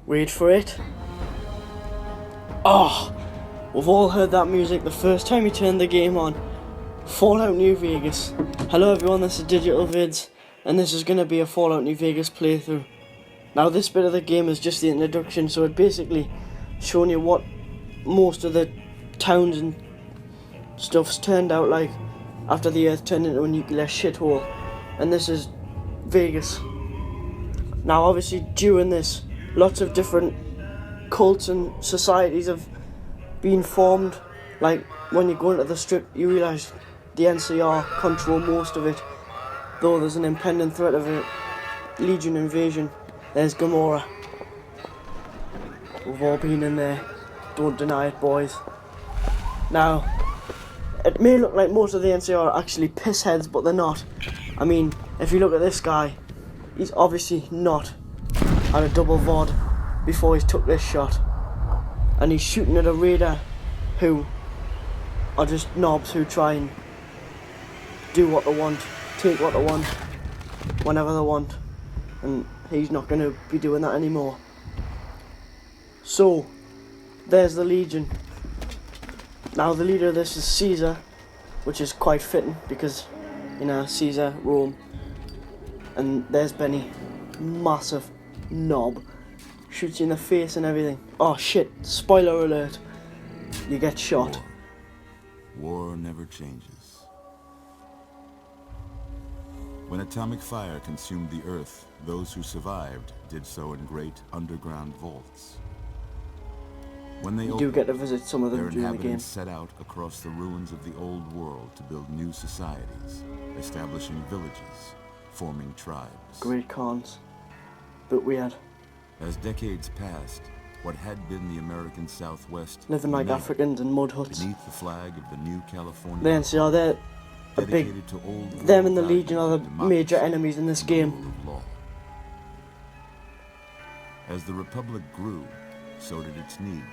Wait for it. Oh, we've all heard that music the first time you turned the game on. Fallout New Vegas. Hello everyone, this is Digital Vids, and this is going to be a Fallout New Vegas playthrough. Now this bit of the game is just the introduction, so it basically showing you what most of the towns and stuff's turned out like after the Earth turned into a nuclear shithole. And this is Vegas. Now obviously during this, lots of different cults and societies have been formed. Like when you go into the strip, you realise the NCR control most of it, though there's an impending threat of a Legion invasion. There's Gamora. We've all been in there, don't deny it, boys. Now, it may look like most of the NCR are actually pissheads, but they're not. I mean, if you look at this guy, he's obviously not had a double VOD before he's took this shot. And he's shooting at a raider who are just knobs who try and do what they want, take what they want, whenever they want. And he's not going to be doing that anymore. So, there's the Legion. Now the leader of this is Caesar, which is quite fitting because, you know, Caesar, Rome. And there's Benny, massive knob, shoots you in the face and everything. Oh shit, spoiler alert, you get shot. War never changes. When atomic fire consumed the Earth, those who survived did so in great underground vaults. When they You do get to visit some of them their during the game. inhabitants set out across the ruins of the old world to build new societies, establishing villages, forming tribes. Great cons, but weird. As decades passed, what had been the American Southwest Living like remained Africans in mud huts. beneath the flag of the new California. The NCR, they're a big. dedicated to old Them and the world Legion are the values, major democracy, enemies in this and the game. rule of law. As the Republic grew, so did its needs.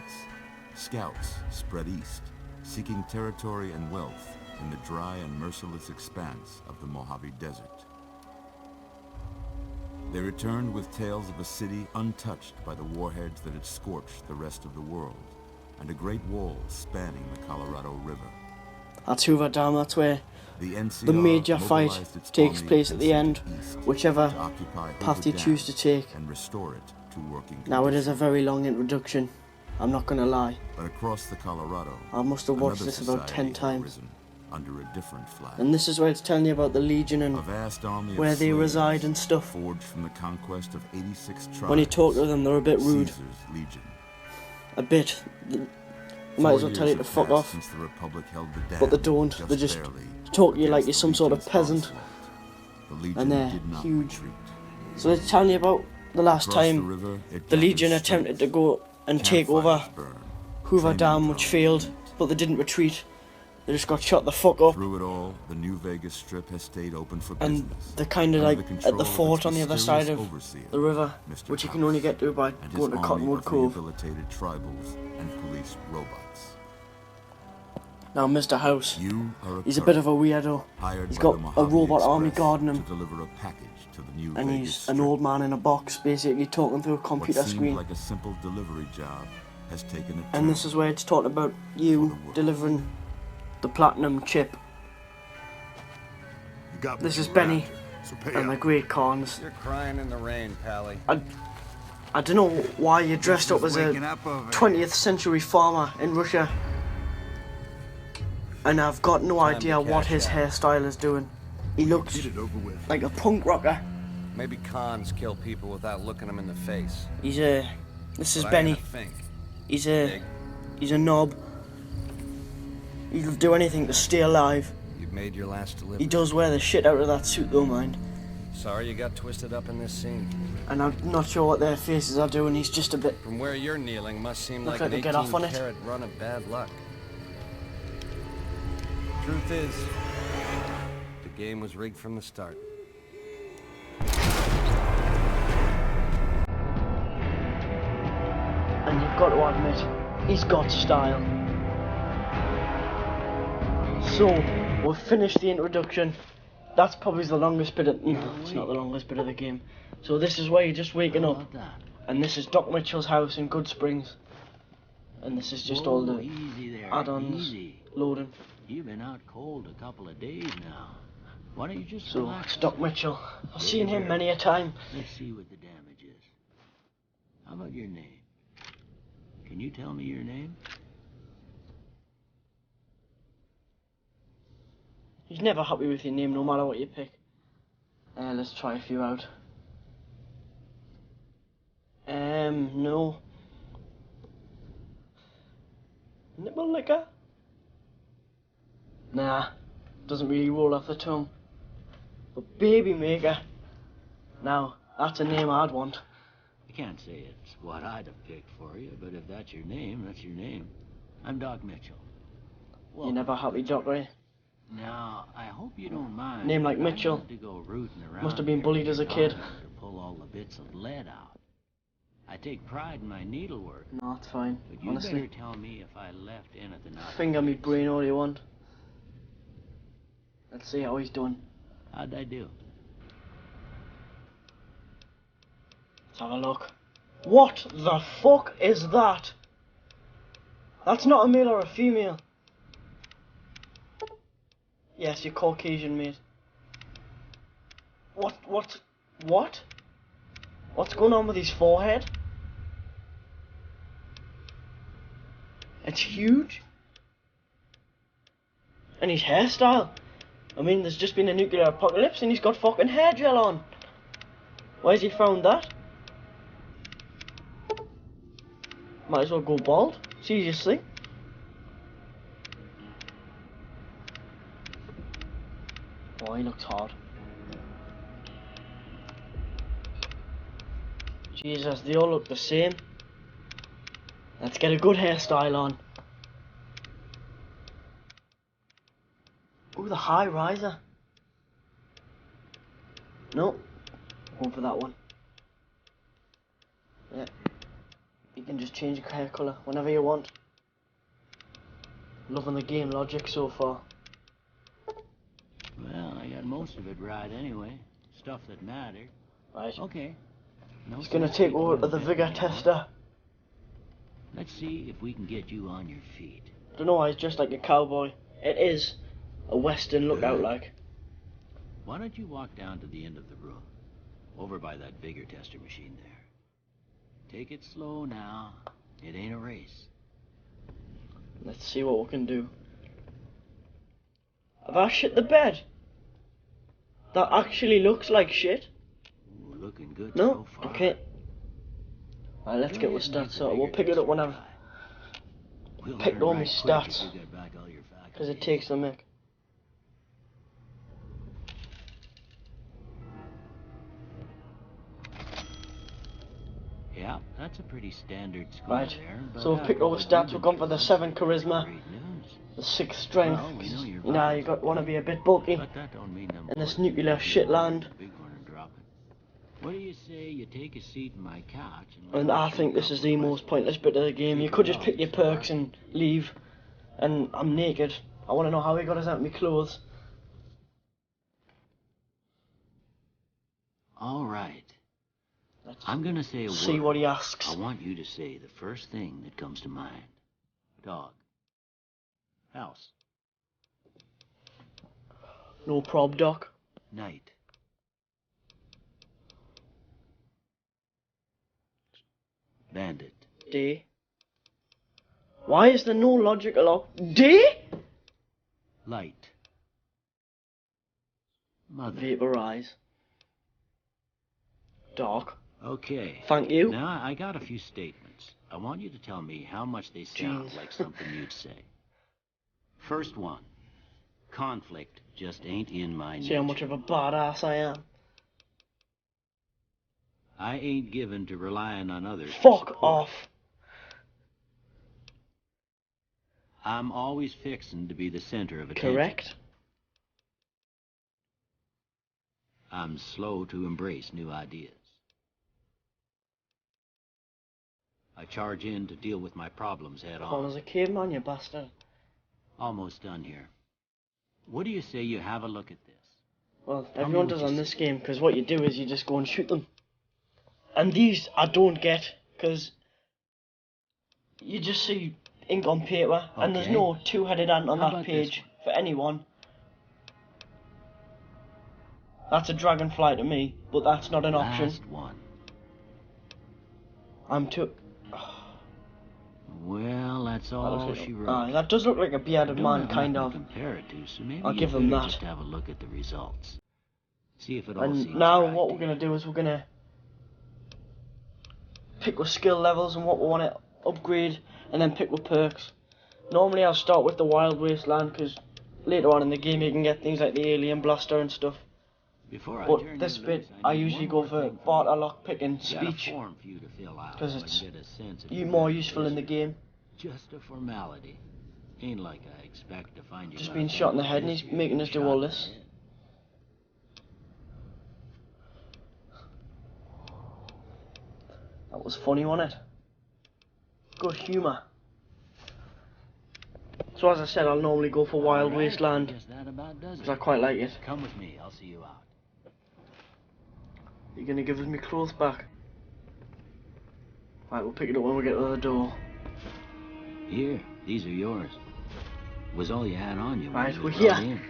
Scouts spread east, seeking territory and wealth in the dry and merciless expanse of the Mojave Desert. They returned with tales of a city untouched by the warheads that had scorched the rest of the world, and a great wall spanning the Colorado River. That's Hoover Dam, that's where The NCR the major fight mobilized its takes army place at the and end, sent east whichever to occupy path Hoover you Dam choose to take. and restore it to working Now it is condition. a very long introduction, I'm not gonna lie. But across the Colorado, I must have watched another this about 10 society had times. arisen under a different flag. And this is where it's telling you about the Legion and A vast army of where they slaves reside and stuff. forged from the conquest of 86 tribes. When you talk to them, they're a bit rude. Caesar's Legion. A bit. Might as well tell you to fuck off. Since the Republic held the dam, But they don't. They just barely talk to you like against you're the some sort of Legion's peasant. onslaught. The Legion And they're did not huge. retreat. So it's telling you about the last Across time the river, it the gathered Legion strength. attempted to go and take over Campfires burned. Hoover Training Dam, which ground failed, heat. but they didn't retreat. They just got shot the fuck up. Through it all, the New Vegas Strip has stayed open for And business. they're kind of Under like the at control the of its fort on the other side mysterious of overseer, the river, Mr. which you can only get to by and his going to army Cottonwood of Cove. rehabilitated tribals and police robots. Now Mr. House, You are he's a courier bit of a weirdo. hired He's by got the a Mojave robot army Express guarding him. to deliver a package to the New And Vegas he's Strip. an old man in a box, basically talking through a computer What seemed screen. like a simple delivery job has taken a And turn. this is where it's talking about you delivering the platinum chip. You got This what is you Benny after, so pay and the up. Great Khans. You're crying in the rain, Pally. I don't know why you're dressed up as a Waking up over 20th century farmer in Russia. And I've got no Time idea to what cash his out. hairstyle is doing. He looks Get it over with. like a punk rocker. Maybe cons kill people without looking them in the face. He's a... This is But I Benny. ain't a Fink. He's a knob. He'll do anything to stay alive. You've made your last delivery. He does wear the shit out of that suit though, mind. Sorry you got twisted up in this scene. And I'm not sure what their faces are doing. He's just a bit... From where you're kneeling must seem Look like like an they get off on it. 18-carat run of bad luck. Truth is, the game was rigged from the start. And you've got to admit, he's got style. So, we've finished the introduction. That's probably the longest bit of... No, it's not the longest bit of the game. So this is where you're just waking up. And this is Doc Mitchell's house in Good Springs. And this is just all the Easy there. add-ons Easy. loading. You've been out cold a couple of days now. Why don't you just So relax? it's Doc Mitchell. I've seen him There. many a time. Let's see what the damage is. How about your name? Can you tell me your name? He's never happy with your name, no matter what you pick. Let's try a few out. No. Nipple licker? Nah, doesn't really roll off the tongue. But Baby Maker? Now, that's a name I'd want. I can't say it's what I'd have picked for you, but if that's your name, that's your name. I'm Doc Mitchell. You're never happy, Doc, right? Now, I hope you don't mind. Name like but I Mitchell. had to go rooting around Must have been here bullied in as a your kid. garden to pull all the bits of lead out. I take pride in my needlework. No, it's fine, But you honestly. better tell me if I left anything out. Finger me brain all you want. Let's see how he's done. How'd I do? Let's have a look. What the fuck is that? That's not a male or a female. Yes, you're Caucasian, mate. What? What's going on with his forehead? It's huge. And his hairstyle. I mean, there's just been a nuclear apocalypse and he's got fucking hair gel on. Where's he found that? Might as well go bald. Seriously. Oh, he looks hard. Jesus, they all look the same. Let's get a good hairstyle on. Ooh, the high riser. No, going for that one. Yeah. You can just change your hair colour whenever you want. Loving the game logic so far. Well, I got most of it right anyway. Stuff that mattered. Right. Okay. No He's gonna sense take taking over you to the bet vigor anymore. tester. Let's see if we can get you on your feet. Don't know why he's dressed like a cowboy. It is a western lookout like. Why don't you walk down to the end of the room? Over by that vigor tester machine there. Take it slow now. It ain't a race. Let's see what we can do. Have I shit the bed? That actually looks like shit. Ooh, looking good No? so far. Okay. Alright, let's get with stats sorted. We'll pick it up when I've picked all my stats. Because it takes a minute. Yeah, that's a pretty standard score Right. there. But So we've picked all the stats. We've gone for the 7 charisma, Great news. the 6 strength. Well, we know you're You know, you want to be a bit bulky. But that don't mean them In this boys nuclear will be shit the land. big one and drop it. What do you say you take a seat in my couch and And I think this is the most pointless bit of the game. You could just pick your perks and leave. And I'm naked. I want to know how he got us out of my clothes. All right. Let's I'm gonna say a see word. what he asks. I want you to say the first thing that comes to mind. Dog. House. No prob, Doc. Night. Bandit. Day. Why is there no logical op? Day? Light. Mother. Vaporize. Doc. Okay. Thank you. Now, I got a few statements. I want you to tell me how much they sound Jeez. like something you'd say. First one. Conflict just ain't in my nature. See how much of a badass I am. I ain't given to relying on others. for Fuck support. off. I'm always fixing to be the center of attention. Correct. I'm slow to embrace new ideas. I charge in to deal with my problems head Call on. as a caveman, you bastard. Almost done here. What do you say you have a look at this? Well, Tell me everyone what does you on see. this game, because what you do is you just go and shoot them. And these I don't get, because you just see ink on paper, and there's Okay. no two-headed ant on How that about this page for anyone. That's a dragonfly to me, but that's not an option. Last one. I'm too... Well, that's all she wrote. that does look like a bearded Don't man, have kind nothing of. to compare it to, so maybe I'll you give him better that. just have a look at the results. See if it all seems And now right what to we're you. going to do is we're going to pick with skill levels and what we want to upgrade, and then pick with perks. Normally I'll start with the Wild Wasteland, because later on in the game you can get things like the Alien Blaster and stuff. Before I But turn this you bit loose, I need usually one go more for thing from barter, you. lockpick and Got a speech, form for you to fill out, because so I it's can get a sense of more your useful in the business. game. Just a formality. Ain't like I expect to find you. Just by being the shot in the end of head and this he's year, making us do shot all in the this. head. That was funny, wasn't it? Good humour. So as I said, I'll normally go for Wild All right, Wasteland, I guess that about does because I it. quite like it. Come with me. I'll see you out. You're going to give us my clothes back? Right, we'll pick it up when we get to the door. Here, these are yours. Was all you had on you when Right, you we're was here. brought in.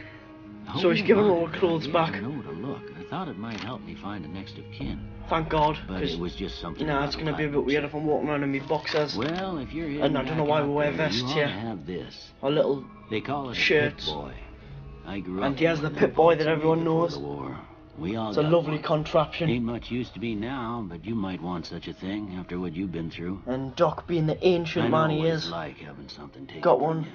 I hope So he's you given don't all mind, the but I clothes gave back. the note a look. I thought it might help me find a next of kin. Thank God, But because it was just something. nah, about it's a going to be a bit platinum weird chip. if I'm walking around in my boxers. Well, if you're And I don't know why we wear vests you here. ought to have this. Or little They call it shirts. a Pip Boy. I grew And up here's with the one Pip of Boy them that everyone before knows. the war. We all It's a got lovely one. contraption. Ain't much used to be now, but you might want such a thing after what you've been through. And Doc, being the ancient I know man he what is, it's like having something taken got from one you.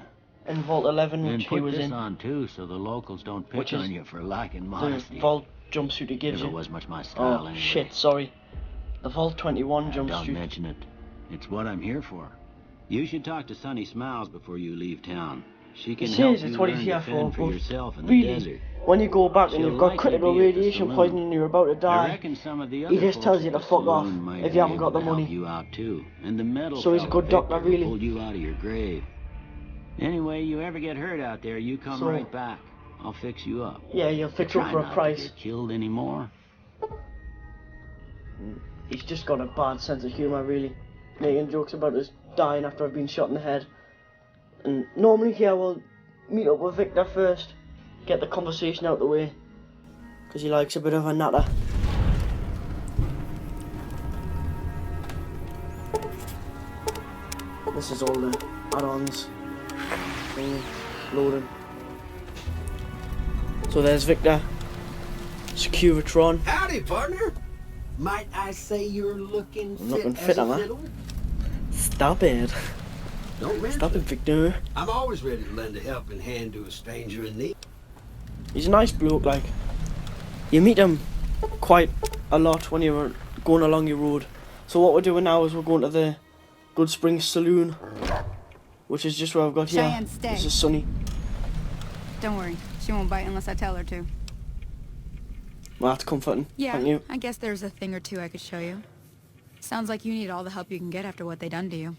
in Vault 11, And which he put was this in. on too, so the locals don't pick Which is on you for lacking The modesty. Vault jumpsuit he gives Never you. was much my style Oh, anyway. shit, sorry. The Vault 21 Don't jumpsuit. mention it. It's what I'm here for. You should talk to Sunny Smiles before you leave town. She He can help says you it's what learn he's to here fend for, for yourself in but the really, desert. when you go back and She'll you've got likely critical be at the radiation saloon. poisoning and you're about to I die, reckon some of the he other just folks tells you at to the fuck off saloon might if be you haven't got able the to help money. you out too. And the metal So he's a fellow, good doctor, Victor, really. pulled you out of your grave. Anyway, you ever get hurt out there, you come So- right back. I'll fix you up. Yeah, you'll fix Try up for not a to price. get killed anymore. He's just got a bad sense of humour, really. Making jokes about us dying after I've been shot in the head. And normally here we'll meet up with Victor first, get the conversation out the way, because he likes a bit of a natter. This is all the add-ons. Loading. So there's Victor. Securitron. Howdy, partner. Might I say you're looking I'm looking fit fit, as a am I? fiddle? Stop it. Don't mention Stop it, Victor. I'm always ready to lend a helping hand to a stranger in need. He's a nice bloke, like. You meet him quite a lot when you're going along your road. So what we're doing now is we're going to the Good Springs Saloon, which is just where I've got here. Cheyenne, stay. This is Sunny. Don't worry, she won't bite unless I tell her to. Well, that's comforting. Yeah, Thank you. I guess there's a thing or two I could show you. Sounds like you need all the help you can get after what they done to you.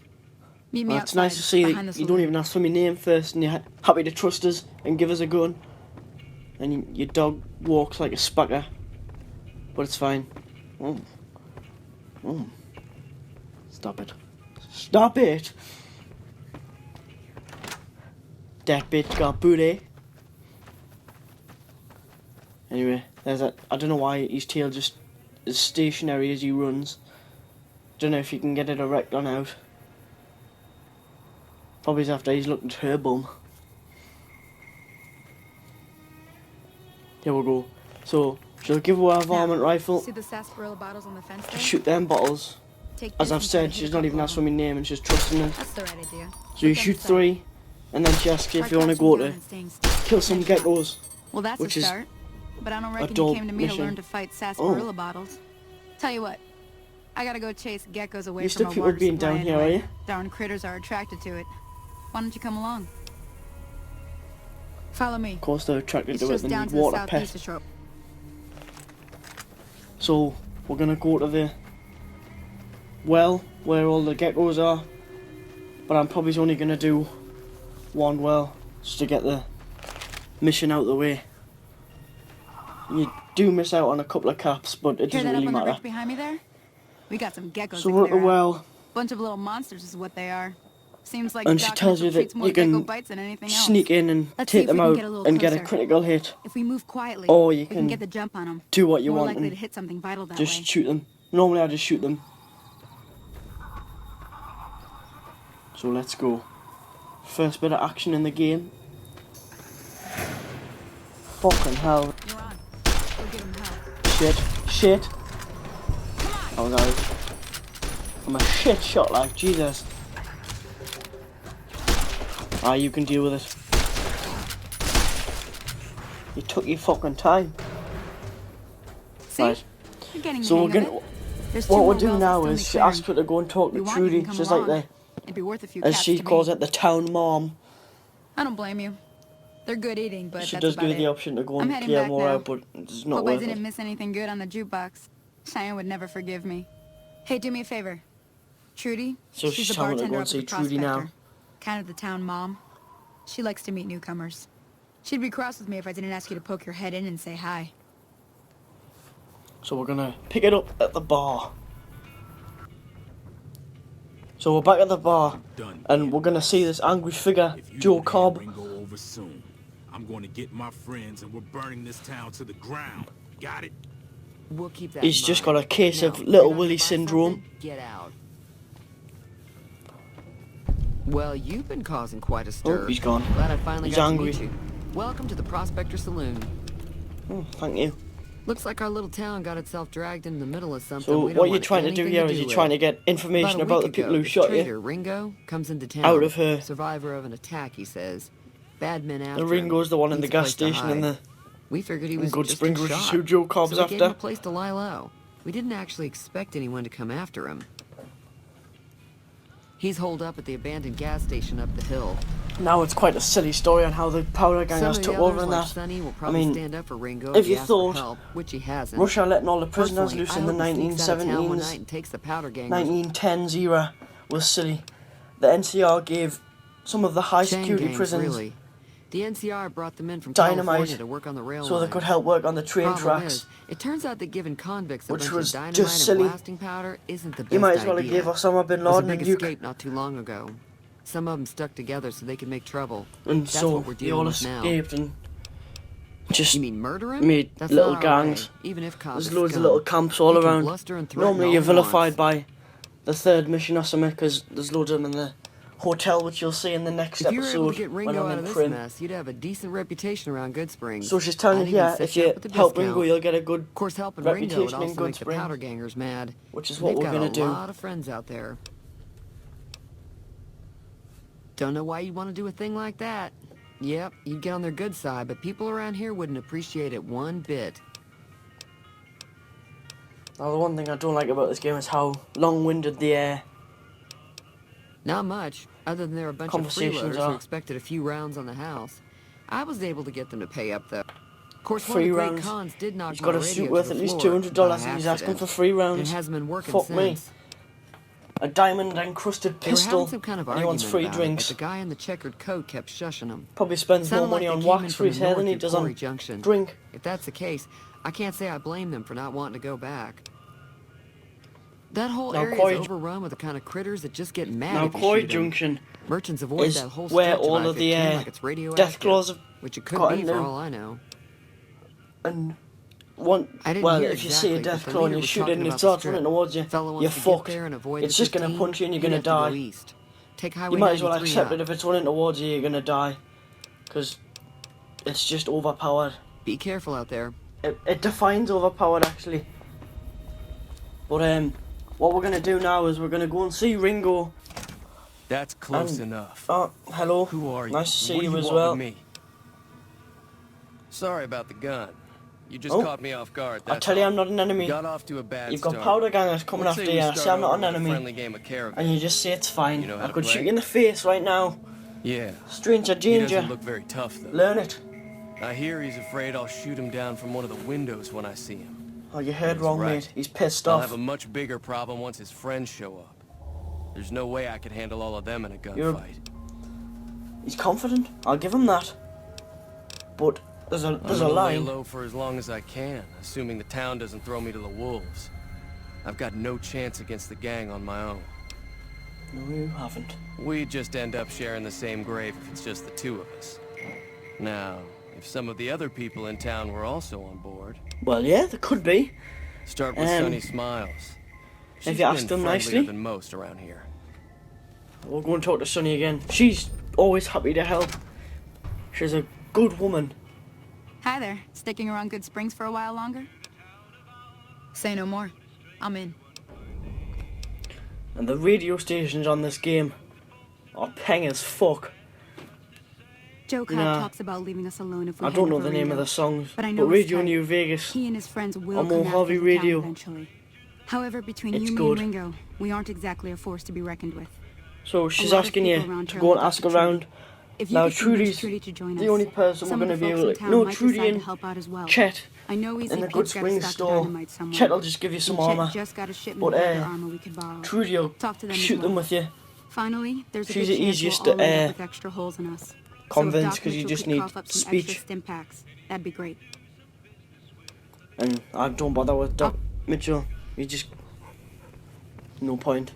Meet me Well, it's outside, nice to see behind that the you don't saloon. even ask for my name first, and you're happy to trust us and give us a gun. And your dog walks like a spacker, but it's fine. Mm. Mm. Stop it. Stop it! That bitch got booty. Anyway, there's a. I don't know why his tail just is stationary as he runs. Don't know if you can get it erect or out. Probably after he's looked at her bum. Here we go. So, she'll give away a varmint rifle. See the sarsaparilla bottles on the fence there? Just shoot them bottles. Take As this I've and try to said, hit she's a not couple even of asked for them. my name and she's trusting us. That's the right idea. So you Put them shoot aside. 3, and then she asks you if Try you want to crouching go down to and staying still. kill some Headshot. geckos. Well, that's which a is start. But I don't reckon dull you came to me mission. to learn to fight sarsaparilla Oh. bottles. Tell you what, I gotta go chase geckos away Used from to our people water being supply down here, are anyway. you? Darn critters are attracted to it. Why don't you come along? Follow me. Of course they're attracted It's to it, just they down need to the water southeast pet. of Shore. So, we're going to go to the well, where all the geckos are. But I'm probably only going to do one well, just to get the mission out of the way. You do miss out on a couple of caps, but it Hear doesn't that up really on the matter. ridge behind me there? We got some geckos So to we're at the clear out. well, Bunch of little monsters is what they are. Seems like and she Doc tells you Mitchell treats that more you can gecko bites than anything else. sneak in and Let's see take if we them can out get a little and get a closer. critical hit. If we move quietly, Or you we can can get the jump on them. do what you More want likely and to hit something vital that just way. shoot them. Normally I just shoot them. So let's go. First bit of action in the game. Fucking hell. You're on. Go give him help. Shit. Oh no. I'm a shit shot, like, Jesus. Ah, you can deal with it. You took your fucking time. See? Right. You're getting the So hang we're of gonna... it. There's two What more we'll do wells now that still is need she clearing. asked her to go and talk We to want you to Trudy, come just like along. the... It'd be worth a few As caps she to calls me. it, the town mom. I don't blame you. They're good eating, but She that's does about give you it. the option to go I'm and heading clear back more now. out, but it's not Hope I worth didn't it. miss anything good on the jukebox. Cheyenne would never forgive me. Hey, do me a favor. Trudy, So she's she's the telling her to bartender go up and at the see Trudy now. Prospector. Kind of the town mom. She likes to meet newcomers. She'd be cross with me if I didn't ask you to poke your head in and say hi. So we're gonna pick it up at the bar. So we're back at the bar, and we're gonna see this angry figure, If you Joe don't Cobb. have Ringo over soon, I'm going to get my friends and we're burning this town to the ground. Got it? We'll keep that He's in just mind. got a case of Now, Little you're not Willy gonna buy syndrome. something? Get out. Well, you've been causing quite a stir. Oh, he's gone. Glad I finally He's got angry. to meet you. Welcome to the Prospector Saloon. Oh, thank you. Looks like our little town got itself dragged in the middle of something. So we don't what you're want trying to do anything here is do you're with. trying to get information about About a the week people ago, who this shot traitor, you Ringo, comes into town. out of her. Survivor of an attack, he says. Bad men after And him. Ringo's the one in the Needs a gas place to station in hide. the... We figured he in was Good just Springs, been which is shot. who Joe Cobb's So we gave him after. a place to lie low. We didn't actually expect anyone to come after him. He's holed up at the abandoned gas station up the hill. Now it's quite a silly story on how the powder Some gangers of took the over others, and like that. Sonny, will probably mean, stand up for Ringo if he you asks thought for help, which he hasn't. Russia letting all the prisoners Personally, loose I in the hope he sneaks out of town one night 1970s, and takes the powder gangers. 1910s era was silly. The NCR gave some of the high Chain security gangs, prisons really. The NCR brought them in from dynamite California to work on the rail so they lines. could help work on the train Problem tracks. is, it turns out that giving convicts a Which bunch was of dynamite just silly. and blasting powder isn't the best You might as well have idea. gave Osama bin There was a Laden big and Duke. escape not too long ago. Some of them stuck together so they could make trouble. And That's so what we're they all dealing with now. escaped and just You mean murder him? made That's little not our way, gangs. even if Cobb There's is loads of scum. little camps all He can around. bluster and threaten Normally all you're he vilified wants. by the third mission or something because there's loads of them in the hotel, which you'll see in the next If you were able episode to get when Ringo I'm out in of this Prim. mess, you'd have a decent reputation around Good Springs. So she's telling I'd you even here, set if you you up with a help discount. Ringo, you'll get a good Of course, helping Ringo would reputation in also Good make the Springs, powder gangers mad. which is And what they've we're got going to do. a lot of friends out there. Don't know why you'd want to do a thing like that. Yep, you'd get on their good side, but people around here wouldn't appreciate it one bit. Now, the one thing I don't like about this game is how long-winded the Not much, other than there are a bunch of Conversations freeloaders who are. expected a few rounds on the house. I was able to get them to pay up, though. Of course, one of free the great rounds. cons did knock He's my got a radio suit to worth the at least floor $200 by and he's asking accident. for free rounds. And it hasn't been working Fuck me. since. A diamond-encrusted They were having pistol, some kind of and he wants argument free about drinks. It, but the guy in the checkered coat kept shushing him. Probably spends more Sounded money like on they came in wax for from his the hair than he north does through on Quarry Junction. drink. If that's the case, I can't say I blame them for not wanting to go back. That whole Now, area Quarry- is overrun with the kind of critters that just get mad Now, if you Quarry shoot 'em. Junction Merchants avoid is that whole where stretch all of of the I-15 like it's radioactive, death claws have which it could got be into. for all I know. And one, I didn't well, hear if you see a exactly, death but the claw and leader you was shoot it talking and it about the starts strip. running towards you, Fellow wants you're to get fucked. there and avoid It's the just going to 15, punch you and you're you'd going to have to go die. east. Take Highway You might as well 93 accept up. it if it's running towards you, you're going to die. Because it's just overpowered. Be careful out there. It defines overpowered, actually. But what we're going to do now is we're going to go and see Ringo. That's close And- enough. Oh, hello. Who are you? Nice to see What do you as want well. with me? Sorry about the gun. You just Oh. caught me off guard. I That's tell you, all. I'm not an enemy. You got off to a bad You've got start. powder gangers coming Let's after say we you. start Say I'm not over an with a enemy. friendly game of caravan. And you just say it's fine. You know how I to could play? shoot you in the face right now. Yeah. Stranger He danger. doesn't look very tough though. Learn it. I hear he's afraid I'll shoot him down from one of the windows when I see him. Oh, you heard That's wrong, right. mate. He's pissed I'll off. have a much bigger problem once his friends show up. There's no way I could handle all of them in a You're- gunfight. He's confident. I'll give him that. But there's a I'm gonna lay line. low for as long as I can, assuming the town doesn't throw me to the wolves. I've got no chance against the gang on my own. No, you haven't. We'd just end up sharing the same grave if it's just the two of us. Now, if some of the other people in town were also on board... Well, yeah, there could be. Start with Sunny Smiles. If you ask them nicely. Than most around here. We'll go and talk to Sunny again. She's always happy to help. She's a good woman. Hi there. Sticking around Good Springs for a while longer? Say no more. I'm in. And the radio stations on this game are peng as fuck. Joe Cobb talks about leaving us alone if we I don't know the name of the songs, but Radio New Vegas he and his friends will on come Mojave after Radio. Eventually. However, between It's you, good. me, and Ringo, we aren't exactly a force to be reckoned with. So she's A lot of asking people you around to here go and look up ask to around. If you Now could convince Trudy's Trudy to join the us, only person some we're of going to the be folks able in to... town No, might Trudy decide to and help out as well. Chet I know he's in the a Good got a Springs stack of store. dynamite somewhere. Chet will just give you some And Chet armour. just got a shipment But of other armor we could borrow. Trudy will Talk to them as shoot them well. with you. Finally, there's a She's good the chance easiest we'll all to, end up with extra holes in us. convince, so if 'cause you Doc just Mitchell need could cough up some speech. extra stim packs, that'd be great. And I don't bother with Doc Mitchell. You just... No point.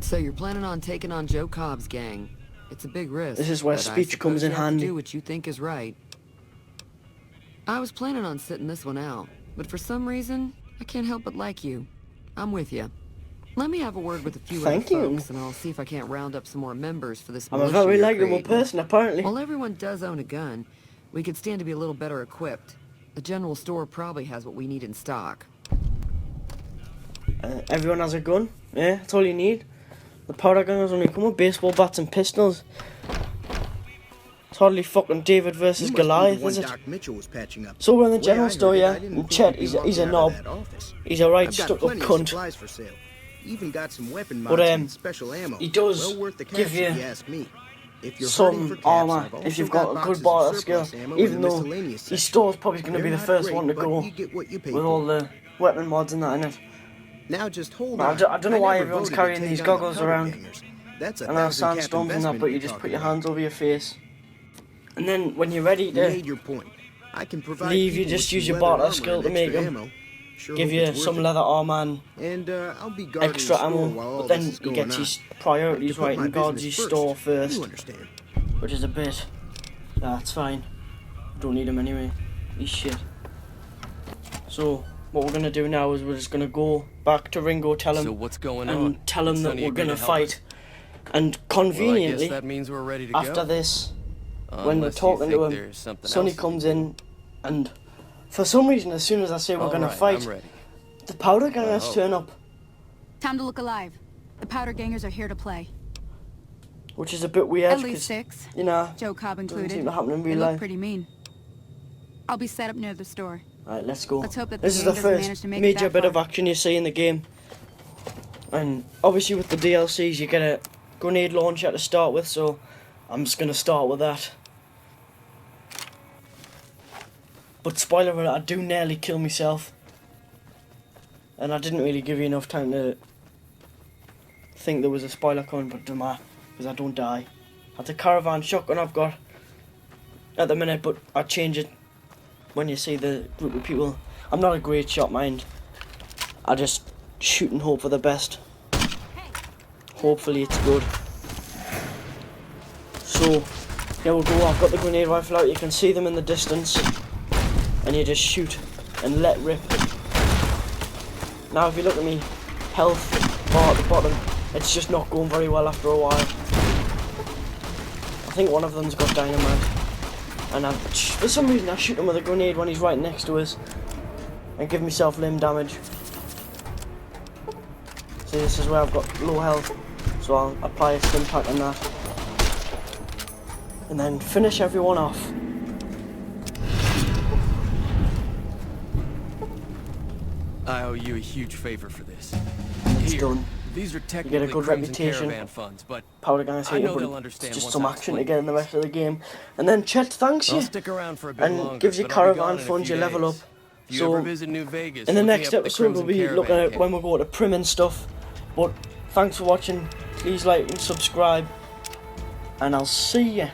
So you're planning on taking on Joe Cobb's gang. It's a big risk. This is where but I speech comes suppose in you have to handy. do what you think is right. I was planning on sitting this one out, but for some reason, I can't help but like you. I'm with you. Let me have a word with a few Thank other you. folks, and I'll see if I can't round up some more members for this I'm a militia very you're likable creating. person, apparently. While everyone does own a gun, we could stand to be a little better equipped. The general store probably has what we need in stock. Everyone has a gun. Yeah, that's all you need. The powder gunners only come with baseball bats and pistols. It's hardly fucking David versus Goliath, is it? Doc Mitchell was patching up. So we're in the Way general I store, heard it, yeah? I didn't And think Chet, you'd be he's a walking out knob. of that office. He's a right I've got stuck-up plenty of cunt. supplies for sale. Even got some weapon But, mods and special ammo. he does well worth the cash give you if you ask me. If you're hurting some for caps, armour I've if also you've got a boxes good of barter skill. surplus ammo in Even the though miscellaneous his section. store's probably going to be They're the not first great, one to but go you get what you pay with for. all the weapon mods and that in it. Now just hold Now, on. I don't know why never everyone's voted to carrying take these on the goggles powder around. gangers. That's a And our 1,000 cap sandstorms and that, investment but you you're just put talking your about. hands over your face. And then when you're ready You to made your point. I can provide leave, you people just with use some your leather barter armor skill and to make extra them. ammo. Sure Give hope you it's some worth it. leather armor and And I'll be guarding extra the store ammo, while all but then this is he going gets on. his priorities To put right my and guards his business store first. first, You understand? which is a bit... That's fine. Don't need him anyway. He's shit. So, what we're going to do now is we're just going to go back to Ringo, tell him, So what's going on? and tell him Did that Sonny we're agree going to help fight. us? And Well, I conveniently, guess that means we're ready to after go. this, when we're Unless you talking to think him, there's something Sonny else. comes in, and for some reason, as soon as I say we're going to Alright, fight, I'm ready. the powder gangers hope. turn up, Time to look alive. The powder gangers are here to play. which is a bit weird. At least 'cause, 6. you know, Joe Cobb doesn't included. seem to happen in They real look life. pretty mean. I'll be set up near the store. Right, let's go. Let's hope that This the is the gang doesn't manage first to make it major that bit of far. action you see in the game. And obviously with the DLCs you get a grenade launcher to start with, so I'm just going to start with that. But spoiler alert, I do nearly kill myself. And I didn't really give you enough time to think there was a spoiler coming, but don't matter, because I don't die. That's a caravan shotgun I've got at the minute, but I'll change it when you see the group of people. I'm not a great shot, mind. I just shoot and hope for the best. Hopefully it's good. So, here we go. I've got the grenade rifle out. You can see them in the distance. And you just shoot and let rip. Now if you look at me, health bar at the bottom, it's just not going very well after a while. I think one of them's got dynamite. And for some reason I shoot him with a grenade when he's right next to us. And give myself limb damage. See, this is where I've got low health. So I'll apply a stim pack on that. And then finish everyone off. I owe you a huge favor for this. It's Here, done. these are You technically get a good Crimson reputation. Caravan funds, but Powder Gangers I hate you, know but they'll it's understand just once some I've action to explained get in the rest of the game. And then Chet thanks I'll you. stick around for a bit And longer, gives you but I'll be gone caravan in a funds, few you level days. up. If you So, ever visit New Vegas, in the look me next up at the episode we'll Crimson be Caravan looking at Camp. when we go to Prim and stuff. But thanks for watching. Please like and subscribe. And I'll see you